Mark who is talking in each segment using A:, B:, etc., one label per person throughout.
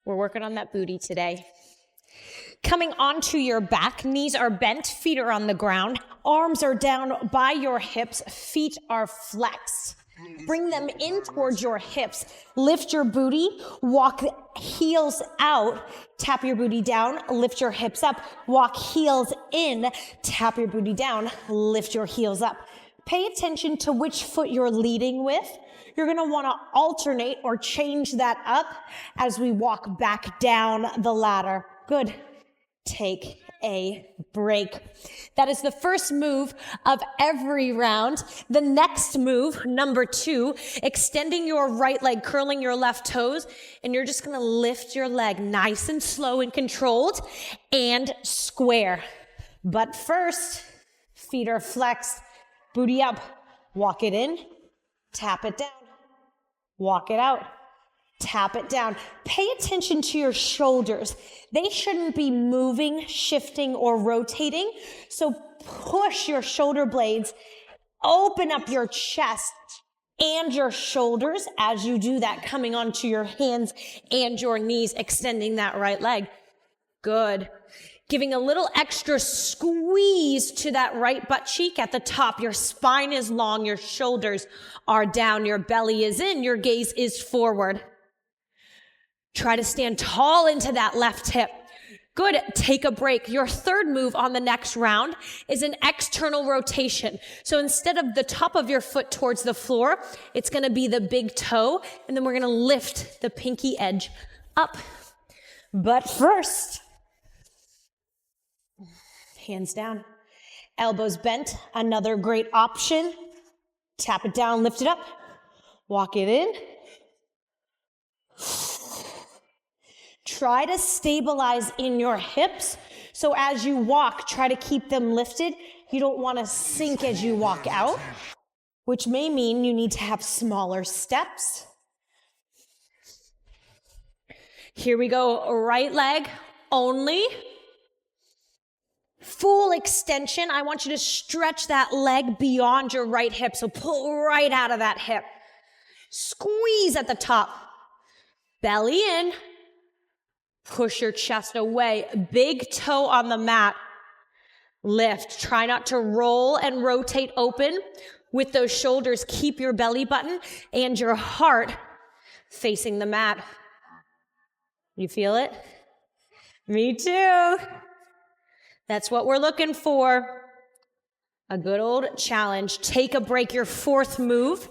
A: We're working on that booty today. Coming onto your back, knees are bent, feet are on the ground, arms are down by your hips, feet are flexed. Bring them in towards your hips. Lift your booty, walk heels out, tap your booty down, lift your hips up, walk heels in, tap your booty down, lift your heels up. Pay attention to which foot you're leading with. You're gonna wanna alternate or change that up as we walk back down the ladder. Good. Take a break. That is the first move of every round. The next move, number 2, extending your right leg, curling your left toes, and you're just gonna lift your leg nice and slow and controlled and square. But first, feet are flexed, booty up, walk it in, tap it down, walk it out. Tap it down. Pay attention to your shoulders. They shouldn't be moving, shifting, or rotating. So push your shoulder blades, open up your chest and your shoulders as you do that, coming onto your hands and your knees, extending that right leg. Good. Giving a little extra squeeze to that right butt cheek at the top. Your spine is long, your shoulders are down, your belly is in, your gaze is forward. Try to stand tall into that left hip. Good. Take a break. Your third move on the next round is an external rotation. So instead of the top of your foot towards the floor, it's going to be the big toe, and then we're going to lift the pinky edge up. But first, hands down, elbows bent. Another great option. Tap it down, lift it up, walk it in. Try to stabilize in your hips. So as you walk, try to keep them lifted. You don't want to sink as you walk out, which may mean you need to have smaller steps. Here we go. Right leg only. Full extension. I want you to stretch that leg beyond your right hip. So pull right out of that hip. Squeeze at the top. Belly in. Push your chest away. Big toe on the mat. Lift. Try not to roll and rotate open with those shoulders. Keep your belly button and your heart facing the mat. You feel it? Me too. That's what we're looking for. A good old challenge. Take a break. Your fourth move.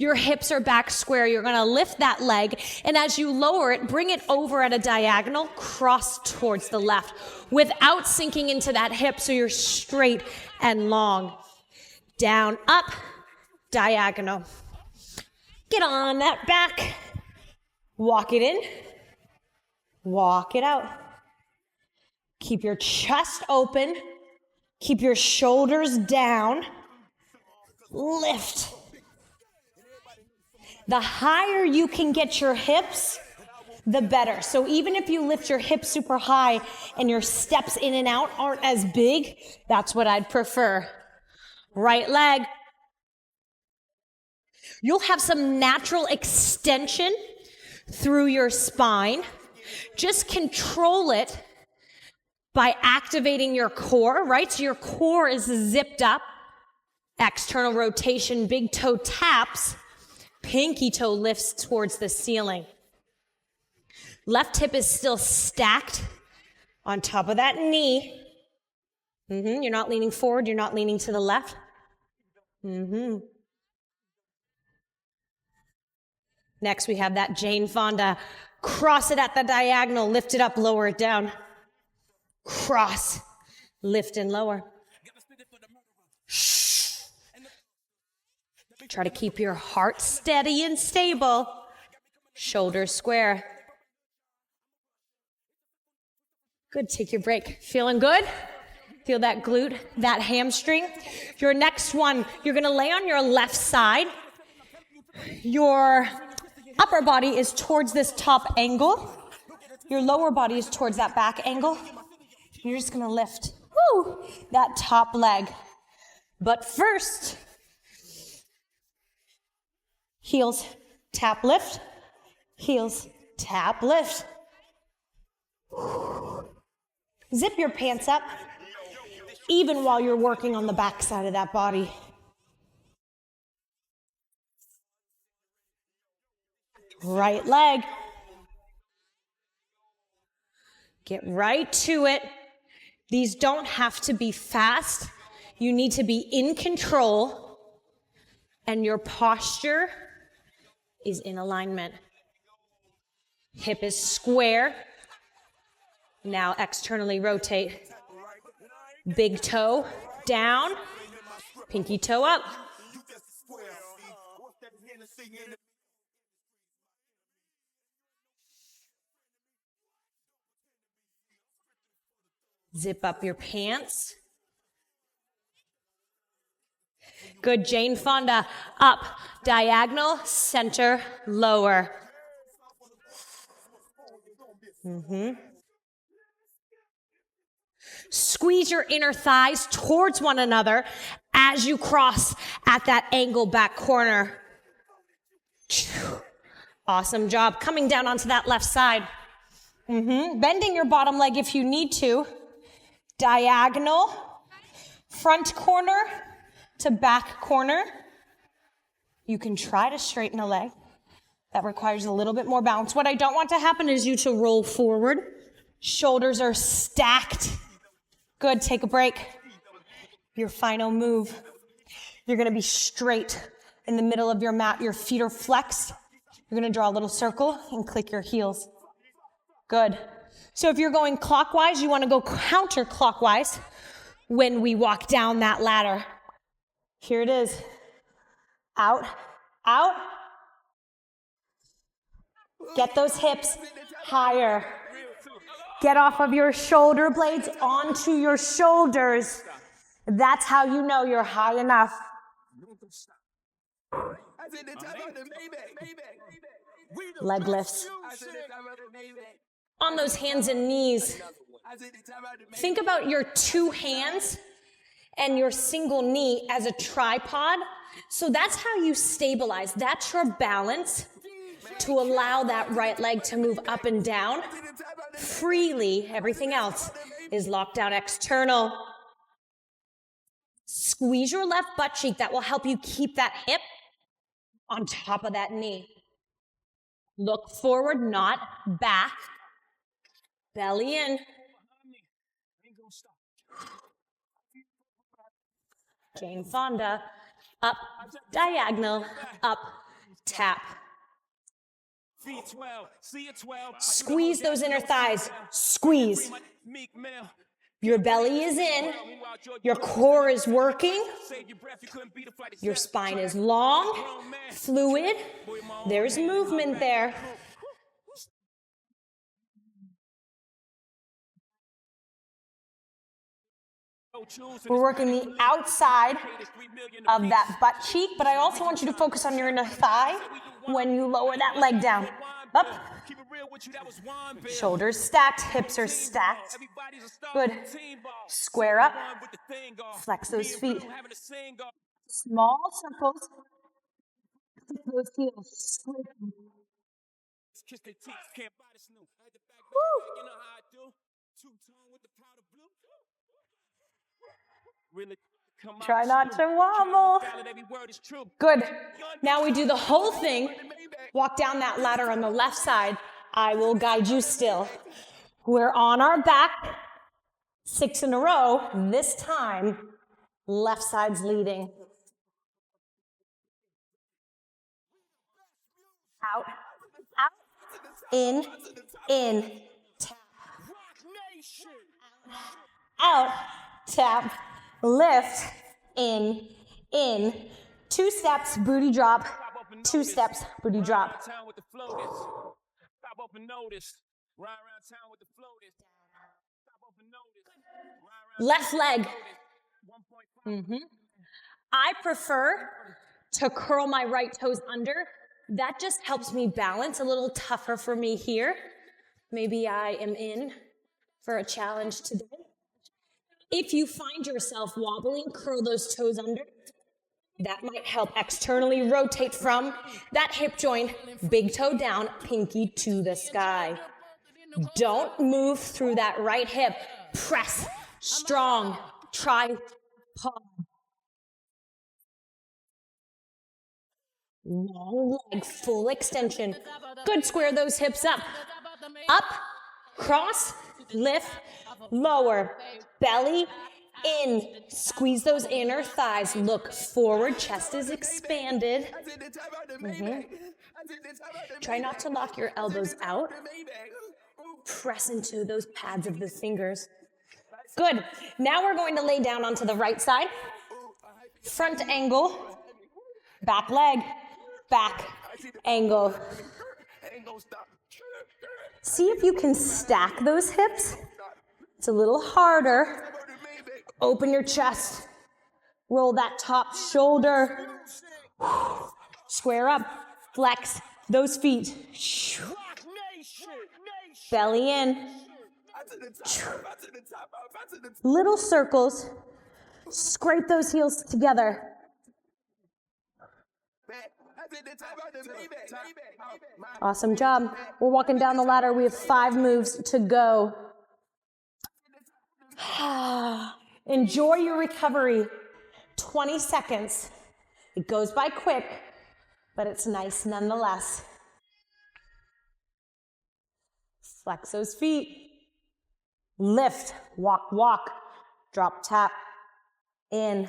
A: Your hips are back square. You're going to lift that leg, and as you lower it, bring it over at a diagonal, cross towards the left without sinking into that hip, so you're straight and long. Down, up, diagonal. Get on that back. Walk it in. Walk it out. Keep your chest open. Keep your shoulders down. Lift. The higher you can get your hips, the better. So even if you lift your hips super high and your steps in and out aren't as big, that's what I'd prefer. Right leg. You'll have some natural extension through your spine. Just control it by activating your core, right? So your core is zipped up. External rotation, big toe taps. Pinky toe lifts towards the ceiling. Left hip is still stacked on top of that knee. You're not leaning forward. You're not leaning to the left. Next, we have that Jane Fonda. Cross it at the diagonal. Lift it up, lower it down. Cross, lift and lower. Try to keep your heart steady and stable. Shoulders square. Good, take your break. Feeling good? Feel that glute, that hamstring. Your next one, you're gonna lay on your left side. Your upper body is towards this top angle. Your lower body is towards that back angle. You're just gonna lift, that top leg. But first, heels, tap, lift. Heels, tap, lift. Zip your pants up, even while you're working on the back side of that body. Right leg. Get right to it. These don't have to be fast. You need to be in control, and your posture is in alignment. Hip is square. Now externally rotate. Big toe down, pinky toe up. Zip up your pants. Good, Jane Fonda. Up, diagonal, center, lower. Squeeze your inner thighs towards one another as you cross at that angle back corner. Awesome job. Coming down onto that left side. Bending your bottom leg if you need to. Diagonal, front corner to back corner. You can try to straighten a leg. That requires a little bit more balance. What I don't want to happen is you to roll forward. Shoulders are stacked. Good, take a break. Your final move. You're gonna be straight in the middle of your mat. Your feet are flexed. You're gonna draw a little circle and click your heels. Good. So if you're going clockwise, you wanna go counterclockwise when we walk down that ladder. Here it is. Out, out. Get those hips higher. Get off of your shoulder blades onto your shoulders. That's how you know you're high enough. Leg lifts. On those hands and knees. Think about your two hands and your single knee as a tripod. So that's how you stabilize. That's your balance to allow that right leg to move up and down freely. Everything else is locked down external. Squeeze your left butt cheek. That will help you keep that hip on top of that knee. Look forward, not back. Belly in. Jane Fonda. Up, diagonal, up, tap. Squeeze those inner thighs. Squeeze. Your belly is in. Your core is working. Your spine is long, fluid. There's movement there. We're working the outside of that butt cheek, but I also want you to focus on your inner thigh when you lower that leg down. Up. Shoulders stacked, hips are stacked. Good. Square up. Flex those feet. Small circles. Those heels. Try not to wobble. Good. Now we do the whole thing. Walk down that ladder on the left side. I will guide you still. We're on our back. 6 in a row. This time, left side's leading. Out, out, in, tap. Out, tap, lift, in. 2 steps, booty drop. 2 steps, booty drop. Left leg. I prefer to curl my right toes under. That just helps me balance. A little tougher for me here. Maybe I am in for a challenge today. If you find yourself wobbling, curl those toes under. That might help externally rotate from that hip joint, big toe down, pinky to the sky. Don't move through that right hip. Press, strong, tripod. Long leg, full extension. Good, square those hips up. Up, cross, lift, lower, belly in. Squeeze those inner thighs. Look forward, chest is expanded. Try not to lock your elbows out. Press into those pads of the fingers. Good. Now we're going to lay down onto the right side. Front angle, back leg, back angle. See if you can stack those hips. It's a little harder. Open your chest. Roll that top shoulder. Square up. Flex those feet. Belly in. Little circles. Scrape those heels together. Awesome job. We're walking down the ladder. We have 5 moves to go. Enjoy your recovery. 20 seconds. It goes by quick, but it's nice nonetheless. Flex those feet. Lift, walk, walk, drop, tap, in.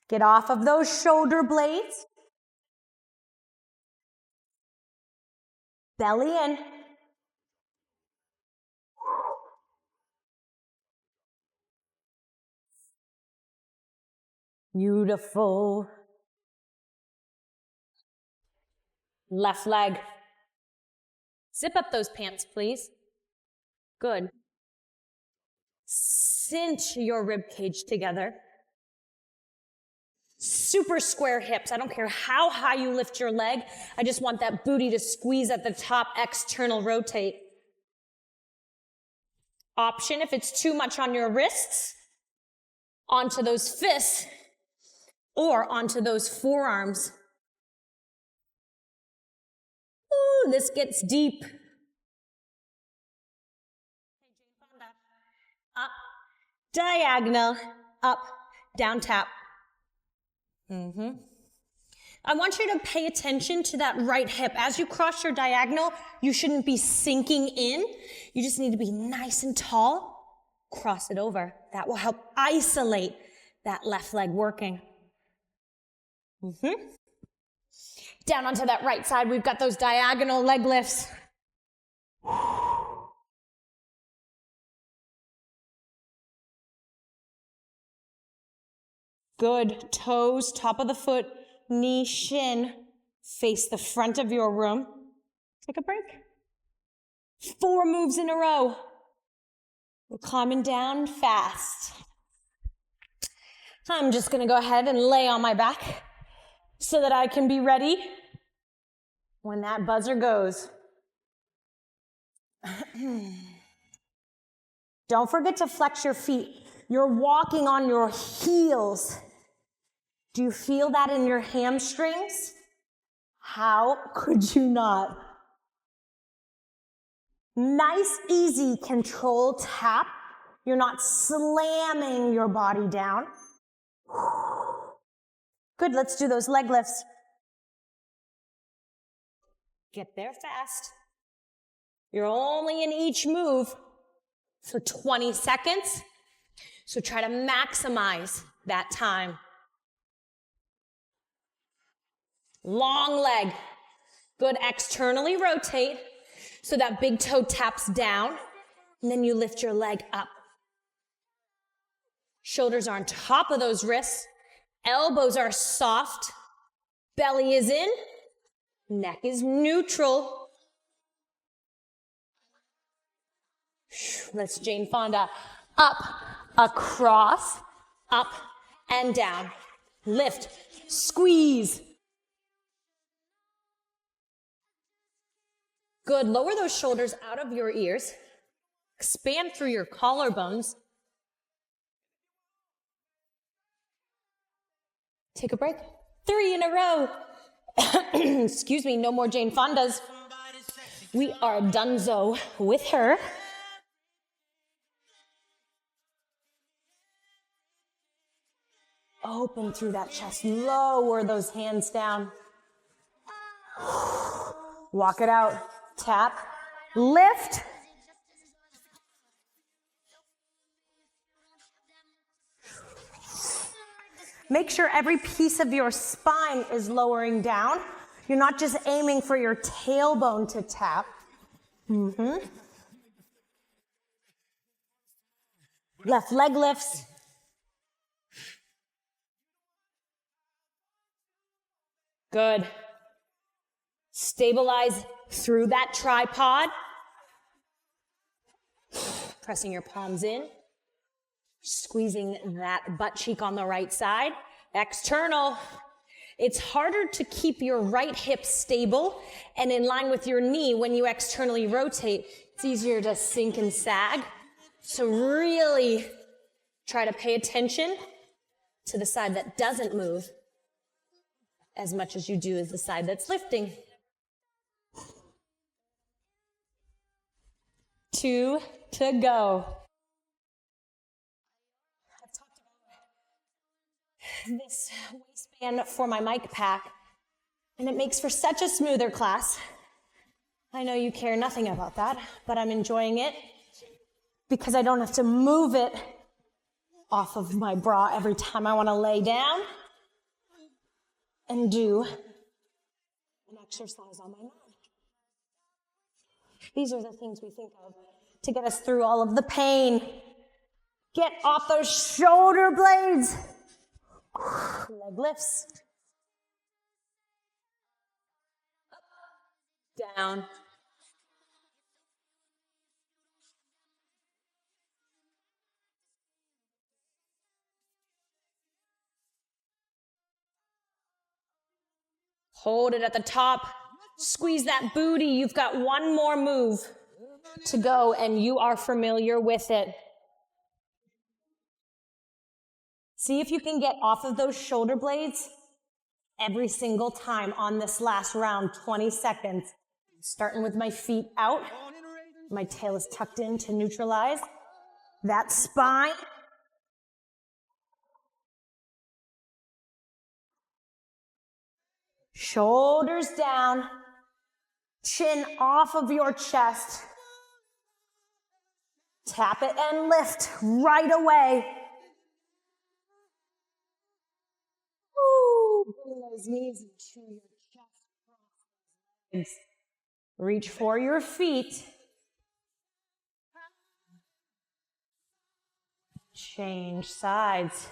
A: Get off of those shoulder blades. Belly in. Beautiful. Left leg. Zip up those pants, please. Good. Cinch your rib cage together. Super square hips. I don't care how high you lift your leg. I just want that booty to squeeze at the top, external rotate. Option, if it's too much on your wrists, onto those fists, or onto those forearms. Ooh, this gets deep. Up, diagonal, up, down, tap. I want you to pay attention to that right hip. As you cross your diagonal, you shouldn't be sinking in. You just need to be nice and tall. Cross it over. That will help isolate that left leg working. Down onto that right side, we've got those diagonal leg lifts. Good. Toes, top of the foot, knee, shin. Face the front of your room. Take a break. 4 moves in a row. We're climbing down fast. I'm just going to go ahead and lay on my back so that I can be ready when that buzzer goes. Don't forget to flex your feet. You're walking on your heels. Do you feel that in your hamstrings? How could you not? Nice, easy control tap. You're not slamming your body down. Good, let's do those leg lifts. Get there fast. You're only in each move for 20 seconds. So try to maximize that time. Long leg. Good, externally rotate so that big toe taps down, and then you lift your leg up. Shoulders are on top of those wrists. Elbows are soft. Belly is in. Neck is neutral. Let's Jane Fonda. Up, across, up and down. Lift, squeeze. Good, lower those shoulders out of your ears. Expand through your collarbones. Take a break. 3 in a row. Excuse me, no more Jane Fondas. We are donezo with her. open through that chest. Lower those hands down. Walk it out. Tap. Lift. Make sure every piece of your spine is lowering down. You're not just aiming for your tailbone to tap. Left leg lifts. Good. Stabilize through that tripod. Pressing your palms in. Squeezing that butt cheek on the right side. External. It's harder to keep your right hip stable and in line with your knee when you externally rotate. It's easier to sink and sag. So really try to pay attention to the side that doesn't move as much as you do as the side that's lifting. 2 to go. I've talked about this waistband for my mic pack, and it makes for such a smoother class. I know you care nothing about that, but I'm enjoying it because I don't have to move it off of my bra every time I want to lay down and do an exercise on my mat. These are the things we think of to get us through all of the pain. Get off those shoulder blades. Leg lifts. Up, down. Hold it at the top. Squeeze that booty. You've got one more move to go, and you are familiar with it. See if you can get off of those shoulder blades every single time on this last round, 20 seconds. Starting with my feet out. My tail is tucked in to neutralize that spine. Shoulders down, chin off of your chest. Tap it and lift right away. Woo. Bring those knees into your chest. Reach for your feet. Change sides.